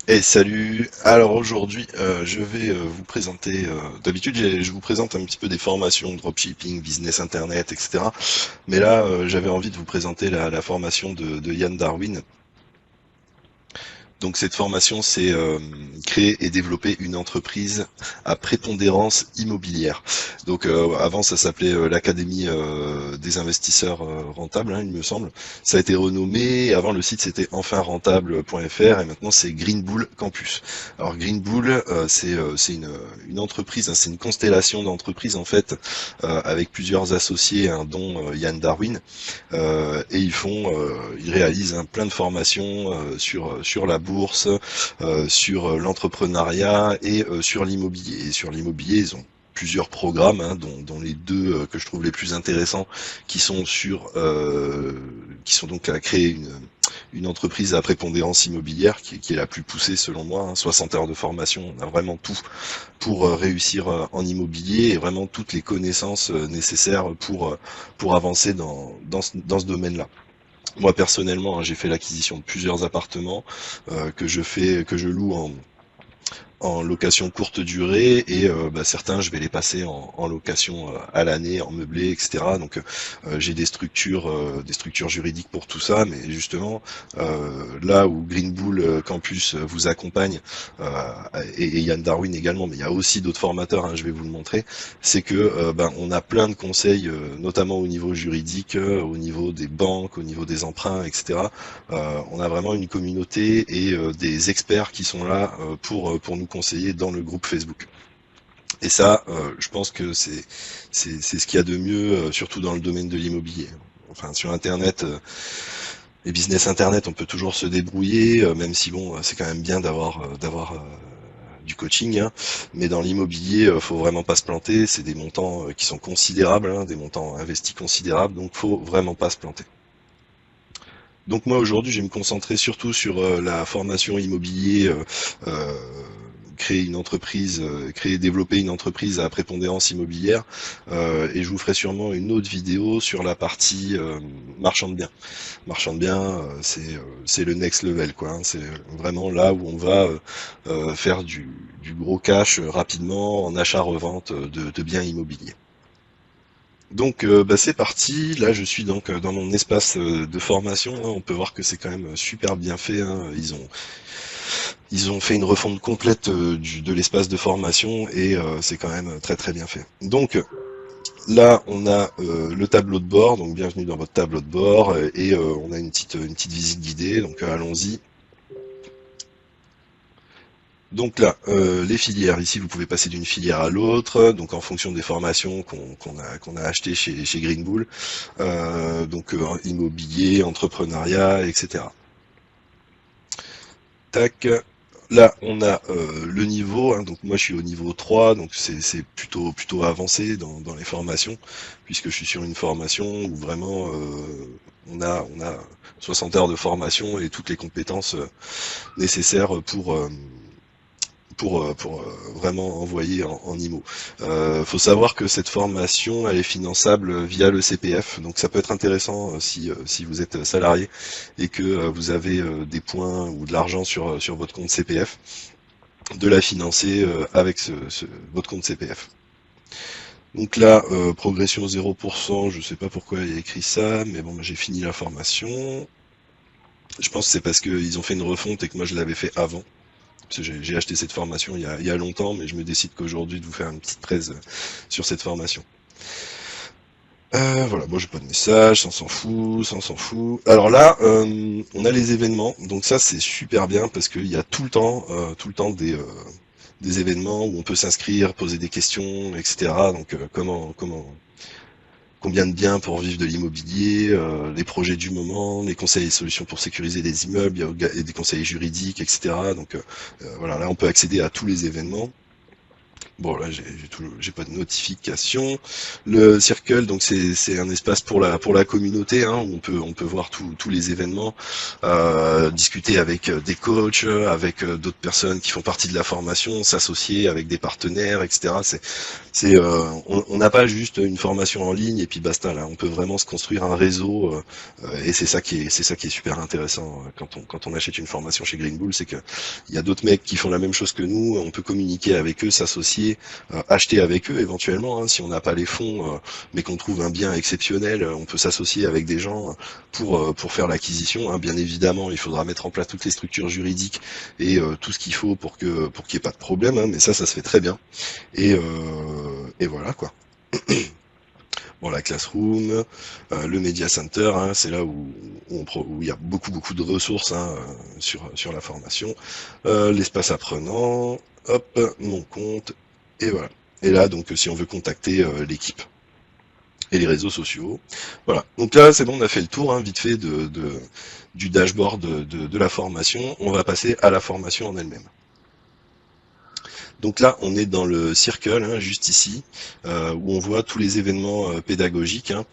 Et salut. Alors aujourd'hui, je vais vous présenter. D'habitude, je vous présente un petit peu des formations dropshipping, business internet, etc. Mais là, j'avais envie de vous présenter la formation de Yann Darwin. Donc cette formation, c'est créer et développer une entreprise à prépondérance immobilière. Donc avant, ça s'appelait l'Académie des investisseurs rentables, hein, il me semble. Ça a été renommé. Avant, le site c'était enfinrentable.fr et maintenant c'est Green Bull Campus. Alors Green Bull, c'est une entreprise, hein, c'est une constellation d'entreprises en fait, avec plusieurs associés, hein, dont Yann Darwin. Et ils réalisent, hein, plein de formations sur la bourse, sur l'entrepreneuriat et sur l'immobilier. Et sur l'immobilier, ils ont plusieurs programmes, hein, dont les deux que je trouve les plus intéressants, qui sont donc à créer une entreprise à prépondérance immobilière qui est la plus poussée selon moi, hein, 60 heures de formation, on a vraiment tout pour réussir en immobilier et vraiment toutes les connaissances nécessaires pour avancer dans ce domaine-là. Moi personnellement, hein, j'ai fait l'acquisition de plusieurs appartements que je loue en location courte durée et certains je vais les passer en location à l'année, en meublé, etc. Donc j'ai des structures juridiques pour tout ça, mais justement là où Green Bull Campus vous accompagne, et Yann Darwin également, mais il y a aussi d'autres formateurs, hein, je vais vous le montrer, c'est que on a plein de conseils, notamment au niveau juridique, au niveau des banques, au niveau des emprunts, etc. On a vraiment une communauté et des experts qui sont là pour nous conseiller dans le groupe Facebook. Et ça, je pense que c'est ce qu'il y a de mieux, surtout dans le domaine de l'immobilier. Enfin, sur Internet, les business Internet, on peut toujours se débrouiller, même si bon, c'est quand même bien d'avoir du coaching, hein. Mais dans l'immobilier, faut vraiment pas se planter. C'est des montants qui sont considérables, hein, des montants investis considérables, donc faut vraiment pas se planter. Donc moi aujourd'hui, je vais me concentrer surtout sur la formation immobilier, euh, créer et développer une entreprise à prépondérance immobilière, et je vous ferai sûrement une autre vidéo sur la partie marchand de biens. Marchand de biens, c'est le next level, quoi, hein. C'est vraiment là où on va faire du gros cash rapidement en achat-revente de biens immobiliers. Donc c'est parti, là je suis donc dans mon espace de formation, hein. On peut voir que c'est quand même super bien fait, hein. Ils ont fait une refonte complète de l'espace de formation et c'est quand même très très bien fait. Donc là on a le tableau de bord, donc bienvenue dans votre tableau de bord, et on a une petite visite guidée, donc allons-y. Donc là, les filières, ici vous pouvez passer d'une filière à l'autre, donc en fonction des formations qu'on a achetées chez Green Bull, immobilier, entrepreneuriat, etc. Tac. Là, on a le niveau, hein, donc moi je suis au niveau 3, donc c'est plutôt avancé dans les formations, puisque je suis sur une formation où vraiment on a 60 heures de formation et toutes les compétences nécessaires pour vraiment envoyer en IMO. Faut savoir que cette formation, elle est finançable via le CPF, donc ça peut être intéressant si vous êtes salarié et que vous avez des points ou de l'argent sur votre compte CPF, de la financer avec votre compte CPF. Donc là, progression 0%, je sais pas pourquoi il y a écrit ça, mais bon, j'ai fini la formation. Je pense que c'est parce qu'ils ont fait une refonte et que moi je l'avais fait avant. Parce que j'ai acheté cette formation il y a longtemps, mais je me décide qu'aujourd'hui de vous faire une petite presse sur cette formation. Voilà, moi j'ai pas de message, ça on s'en fout, ça on s'en fout. Alors là, on a les événements, donc ça c'est super bien parce qu'il y a tout le temps des événements où on peut s'inscrire, poser des questions, etc. Donc combien de biens pour vivre de l'immobilier, les projets du moment, les conseils et solutions pour sécuriser les immeubles, il y a des conseils juridiques, etc. Donc voilà, là on peut accéder à tous les événements. Bon là j'ai pas de notification. Le circle donc c'est un espace pour la communauté hein, où on peut voir tous les événements, discuter avec des coachs, avec d'autres personnes qui font partie de la formation, s'associer avec des partenaires, etc. On n'a pas juste une formation en ligne et puis basta là. On peut vraiment se construire un réseau et c'est ça qui est super intéressant quand on achète une formation chez Green Bull, c'est que il y a d'autres mecs qui font la même chose que nous. On peut communiquer avec eux, s'associer, acheter avec eux éventuellement, hein, si on n'a pas les fonds, mais qu'on trouve un bien exceptionnel, on peut s'associer avec des gens pour faire l'acquisition. Hein. Bien évidemment, il faudra mettre en place toutes les structures juridiques et tout ce qu'il faut pour qu'il n'y ait pas de problème, hein, mais ça se fait très bien. Et voilà quoi. Bon, la classroom, le media center, hein, c'est là où il y a beaucoup de ressources hein, sur la formation. L'espace apprenant, hop, mon compte, et voilà. Et là, donc, si on veut contacter l'équipe et les réseaux sociaux, voilà. Donc là, c'est bon, on a fait le tour, hein, vite fait, du dashboard de la formation. On va passer à la formation en elle-même. Donc là, on est dans le circle, hein, juste ici, où on voit tous les événements pédagogiques. Hein.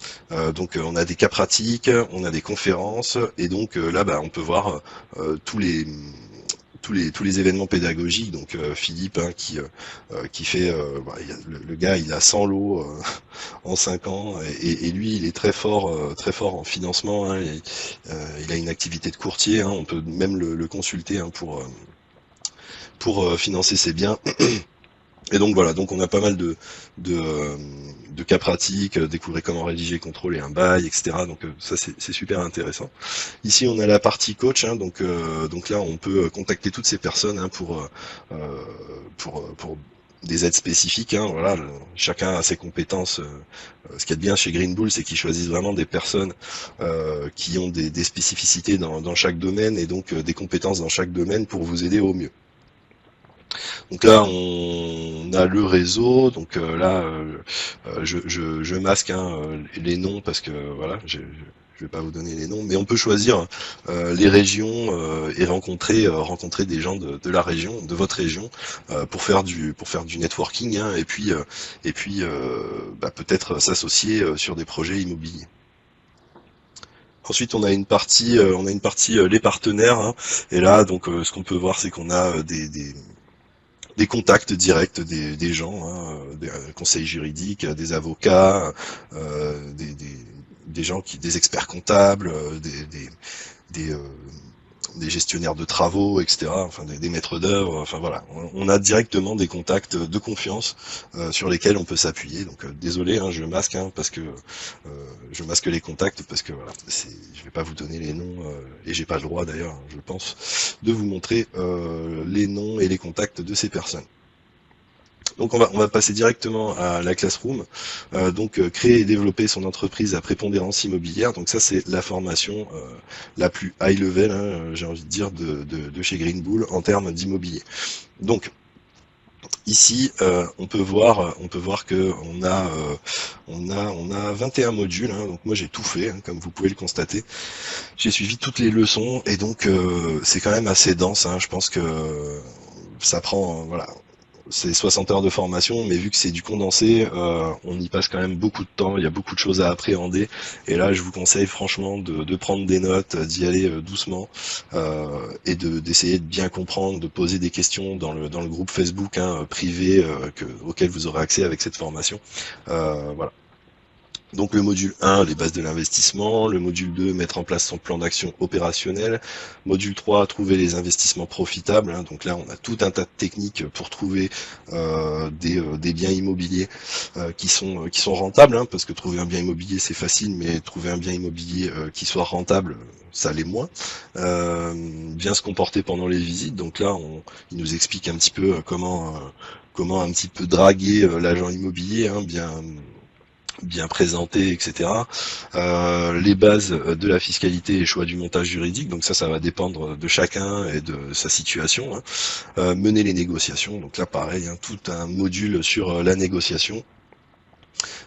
Donc on a des cas pratiques, on a des conférences, et donc là, on peut voir tous les événements pédagogiques. Donc Philippe, hein, qui fait, le gars, il a 100 lots en 5 ans, et lui, il est très fort en financement. Hein, il a une activité de courtier. Hein, on peut même le consulter hein, pour financer ses biens. Et donc voilà, donc on a pas mal de, euh, de cas pratiques, découvrir comment rédiger, contrôler un bail, etc. Donc ça c'est super intéressant. Ici on a la partie coach, hein, donc là on peut contacter toutes ces personnes hein, pour des aides spécifiques. Hein, voilà, chacun a ses compétences. Ce qu'il y a de bien chez Green Bull, c'est qu'ils choisissent vraiment des personnes qui ont des spécificités dans chaque domaine et donc des compétences dans chaque domaine pour vous aider au mieux. Donc là, on a le réseau. Donc là, je masque hein, les noms parce que voilà, je vais pas vous donner les noms, mais on peut choisir les régions et rencontrer des gens de la région, de votre région, pour faire du networking hein, et puis peut-être s'associer sur des projets immobiliers. Ensuite, on a une partie les partenaires, hein, et là, donc, ce qu'on peut voir, c'est qu'on a des contacts directs des gens, hein, des conseils juridiques, des avocats, des gens des experts comptables, des, euh, des gestionnaires de travaux, etc. Enfin des maîtres d'œuvre. Enfin voilà, on a directement des contacts de confiance sur lesquels on peut s'appuyer. Donc désolé, hein, je masque hein, parce que je masque les contacts parce que voilà, je vais pas vous donner les noms et j'ai pas le droit d'ailleurs, je pense, de vous montrer les noms et les contacts de ces personnes. Donc on va passer directement à la classroom. Donc créer et développer son entreprise à prépondérance immobilière. Donc ça c'est la formation la plus high level, hein, j'ai envie de dire, de chez Green Bull en termes d'immobilier. Donc ici on peut voir que on a 21 modules. Hein, donc moi j'ai tout fait, hein, comme vous pouvez le constater. J'ai suivi toutes les leçons et donc c'est quand même assez dense. Hein, je pense que ça prend voilà c'est 60 heures de formation, mais vu que c'est du condensé, on y passe quand même beaucoup de temps, il y a beaucoup de choses à appréhender, et là je vous conseille franchement de prendre des notes, d'y aller doucement, et d'essayer de bien comprendre, de poser des questions dans le groupe Facebook hein, privé auquel vous aurez accès avec cette formation. Voilà. Donc le module 1, les bases de l'investissement, le module 2, mettre en place son plan d'action opérationnel, module 3, trouver les investissements profitables, hein. Donc là on a tout un tas de techniques pour trouver des biens immobiliers qui sont rentables, hein, parce que trouver un bien immobilier c'est facile, mais trouver un bien immobilier qui soit rentable, ça l'est moins. Bien se comporter pendant les visites, donc là il nous explique un petit peu comment un petit peu draguer l'agent immobilier, hein, bien présenté, etc. Les bases de la fiscalité et choix du montage juridique, donc ça va dépendre de chacun et de sa situation. Hein. Mener les négociations, donc là pareil, hein, tout un module sur la négociation.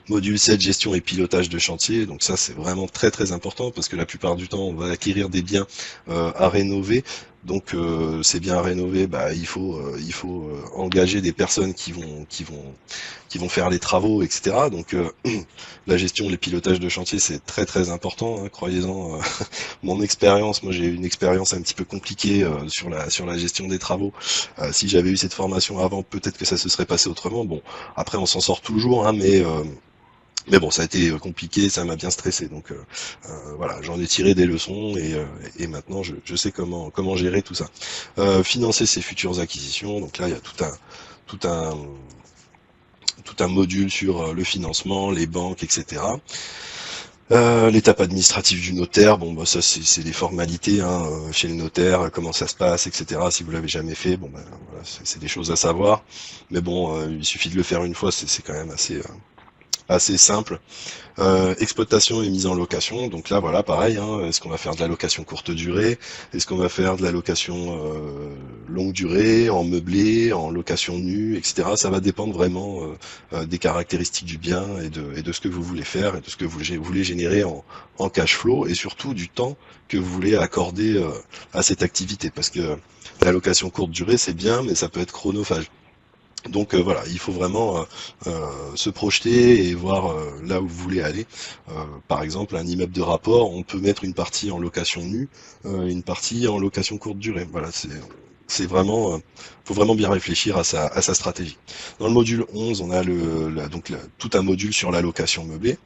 Module 7, gestion et pilotage de chantier. Donc ça, c'est vraiment très très important parce que la plupart du temps, on va acquérir des biens à rénover. Donc ces biens à rénover, bah, il faut engager des personnes qui vont faire les travaux, etc. Donc la gestion, les pilotages de chantier, c'est très très important. Hein, croyez-en. Mon expérience, moi j'ai eu une expérience un petit peu compliquée sur la gestion des travaux. Si j'avais eu cette formation avant, peut-être que ça se serait passé autrement. Bon, après on s'en sort toujours, hein, mais bon, ça a été compliqué, ça m'a bien stressé. Donc voilà, j'en ai tiré des leçons et maintenant je sais comment gérer tout ça. Financer ses futures acquisitions. Donc là, il y a tout un tout un module sur le financement, les banques, etc. L'étape administrative du notaire, bon bah ça c'est des formalités hein, chez le notaire, comment ça se passe, etc. Si vous l'avez jamais fait, bon bah voilà, c'est des choses à savoir. Mais bon, il suffit de le faire une fois, c'est quand même assez simple. Exploitation et mise en location. Donc là, voilà, pareil. Hein, est-ce qu'on va faire de la location courte durée? Est-ce qu'on va faire de la location longue durée, en meublé, en location nue, etc. Ça va dépendre vraiment des caractéristiques du bien et de ce que vous voulez faire et de ce que vous voulez générer en cash flow et surtout du temps que vous voulez accorder à cette activité. Parce que la location courte durée, c'est bien, mais ça peut être chronophage. Donc voilà, il faut vraiment se projeter et voir là où vous voulez aller. Par exemple, un immeuble de rapport, on peut mettre une partie en location nue, une partie en location courte durée. Voilà, c'est vraiment, faut vraiment bien réfléchir à sa stratégie. Dans le module 11, on a tout un module sur la location meublée.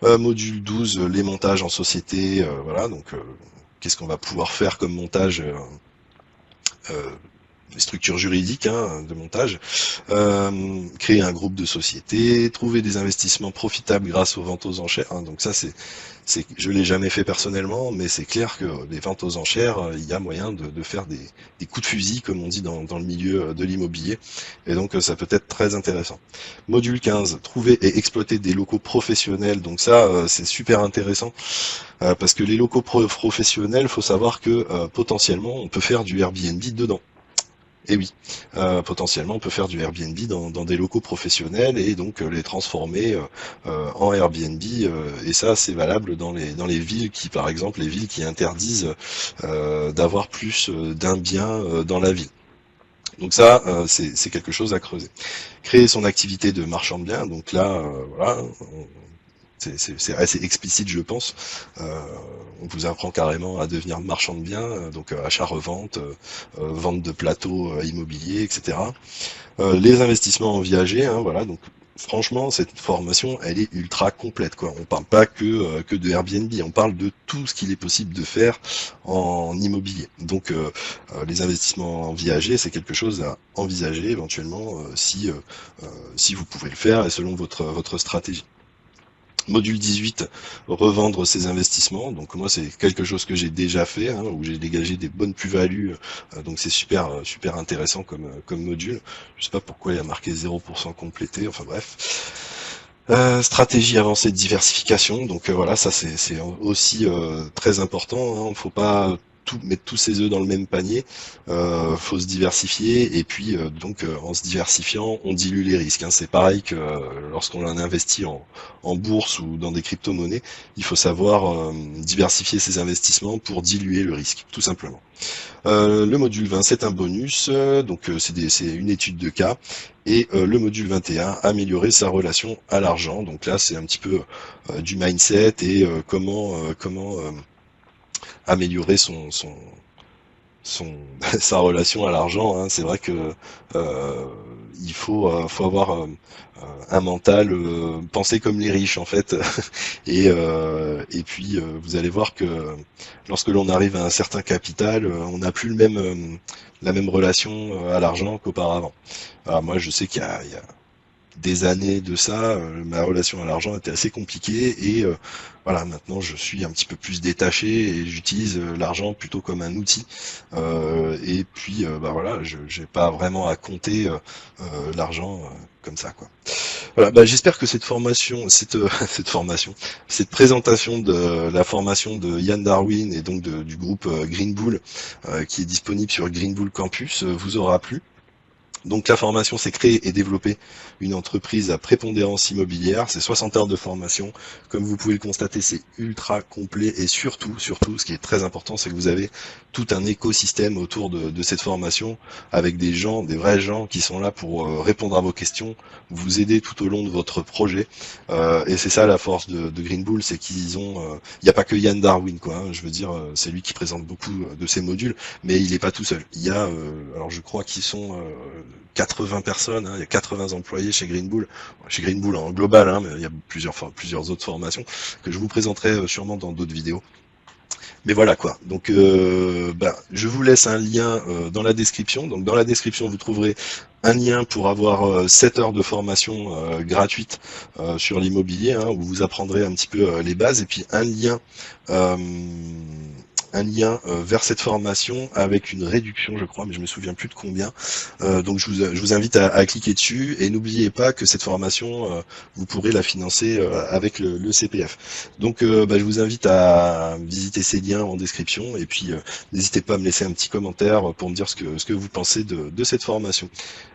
Module 12, les montages en société. Voilà, donc qu'est-ce qu'on va pouvoir faire comme montage euh, les structures juridiques hein, de montage, créer un groupe de sociétés, trouver des investissements profitables grâce aux ventes aux enchères. Hein, donc ça, je l'ai jamais fait personnellement, mais c'est clair que les ventes aux enchères, il y a moyen de faire des coups de fusil, comme on dit dans le milieu de l'immobilier, et donc ça peut être très intéressant. Module 15, trouver et exploiter des locaux professionnels. Donc ça, c'est super intéressant, parce que les locaux professionnels, faut savoir que potentiellement, on peut faire du Airbnb dedans. Et oui, potentiellement on peut faire du Airbnb dans des locaux professionnels et donc les transformer en Airbnb et ça c'est valable dans les villes qui par exemple les villes qui interdisent d'avoir plus d'un bien dans la ville. Donc ça c'est quelque chose à creuser. Créer son activité de marchand de biens, donc là voilà, c'est assez explicite, je pense. On vous apprend carrément à devenir marchand de biens, donc achat-revente, vente de plateaux immobiliers, etc. Les investissements en viager, hein, voilà. Donc franchement, cette formation, elle est ultra complète, quoi. On parle pas que de Airbnb, on parle de tout ce qu'il est possible de faire en immobilier. Donc les investissements en viager, c'est quelque chose à envisager éventuellement si vous pouvez le faire et selon votre stratégie. Module 18, revendre ses investissements. Donc moi c'est quelque chose que j'ai déjà fait, hein, où j'ai dégagé des bonnes plus-values. Donc c'est super intéressant comme module. Je sais pas pourquoi il y a marqué 0% complété. Enfin bref. Stratégie avancée de diversification. Donc voilà, ça c'est aussi très important. Hein. Faut pas mettre tous ses œufs dans le même panier. Faut se diversifier et puis donc en se diversifiant, on dilue les risques. Hein. C'est pareil que lorsqu'on en investit en bourse ou dans des crypto-monnaies, il faut savoir diversifier ses investissements pour diluer le risque, tout simplement. Le module 20, c'est un bonus, donc c'est une étude de cas. Et le module 21, améliorer sa relation à l'argent. Donc là, c'est un petit peu du mindset et comment améliorer son sa relation à l'argent. Hein. C'est vrai que il faut avoir un mental, penser comme les riches en fait. Et puis vous allez voir que lorsque l'on arrive à un certain capital, on n'a plus la même relation à l'argent qu'auparavant. Alors moi je sais qu'il y a des années de ça, ma relation à l'argent était assez compliquée et voilà, maintenant je suis un petit peu plus détaché et j'utilise l'argent plutôt comme un outil. Et puis bah voilà, je j'ai pas vraiment à compter l'argent comme ça quoi. Voilà, bah j'espère que cette présentation de la formation de Yann Darwin et donc du groupe Green Bull qui est disponible sur Green Bull Campus vous aura plu. Donc la formation, c'est créer et développer une entreprise à prépondérance immobilière. C'est 60 heures de formation. Comme vous pouvez le constater, c'est ultra complet et surtout, ce qui est très important, c'est que vous avez tout un écosystème autour de cette formation avec des gens, des vrais gens qui sont là pour répondre à vos questions, vous aider tout au long de votre projet. Et c'est ça la force de Green Bull, c'est qu'ils ont, il n'y a pas que Yann Darwin, quoi. Hein, je veux dire, c'est lui qui présente beaucoup de ces modules, mais il n'est pas tout seul. Il y a, alors je crois qu'ils sont 80 personnes, hein, il y a 80 employés chez Green Bull en global, hein, mais il y a plusieurs autres formations que je vous présenterai sûrement dans d'autres vidéos. Mais voilà quoi. Donc je vous laisse un lien dans la description. Donc dans la description vous trouverez un lien pour avoir 7 heures de formation gratuite sur l'immobilier, hein, où vous apprendrez un petit peu les bases, et puis euh, vers cette formation avec une réduction, je crois, mais je me souviens plus de combien. Donc je vous invite à cliquer dessus, et n'oubliez pas que cette formation, vous pourrez la financer avec le CPF. Donc je vous invite à visiter ces liens en description, et puis n'hésitez pas à me laisser un petit commentaire pour me dire ce que vous pensez de cette formation.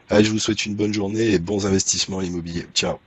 Allez, je vous souhaite une bonne journée et bons investissements immobiliers. Ciao.